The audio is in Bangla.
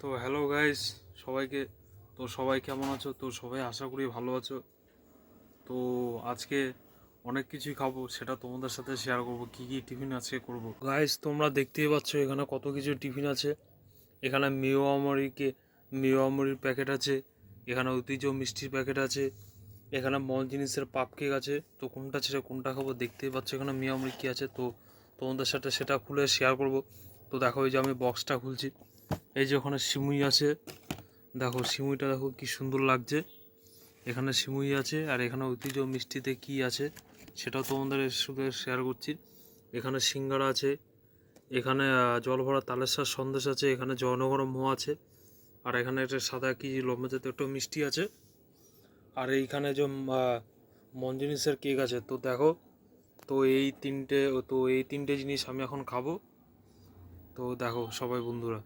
তো হ্যালো গাইস, সবাইকে। তো সবাই কেমন আছো? তো সবাই আশা করি ভালো আছো। তো আজকে অনেক কিছুই খাবো, সেটা তোমাদের সাথে শেয়ার করব। কি কি টিফিন আজকে করব গাইস, তোমরা দেখতেই পাচ্ছ এখানে কত কিছু টিফিন আছে। এখানে মিওয়ামরির প্যাকেট আছে, এখানে ঐতিহ্য মিষ্টির প্যাকেট আছে, এখানে মল জিনিসের পাপ কেক আছে। তো কোনটা ছেড়ে কোনটা খাবো দেখতেই পাচ্ছ। এখানে মিওয়ামরি কি আছে, তো তোমাদের সাথে সেটা খুলে শেয়ার করব। তো দেখো, এই যে আমি বক্সটা খুলছি, এই যে ওখানে সিমুই আছে। দেখো সিমুইটা, দেখো কি সুন্দর লাগছে। এখানে সিমুই আছে, আর এখানে ঐতিহ্য মিষ্টিতে কি আছে সেটাও তোমাদের সাথে শেয়ার করছি। এখানে সিঙ্গারা আছে, এখানে জল ভরা তালেশ্বর সন্দেশ আছে, এখানে জয়নগরম মোয়া আছে, আর এখানে একটা সাদা কি লম্বা জাতীয় একটা মিষ্টি আছে, আর এইখানে যে মঞ্জিনিসের কেক আছে। তো দেখো, তো এই তিনটে জিনিস আমি এখন খাবো। তো দেখো সবাই বন্ধুরা।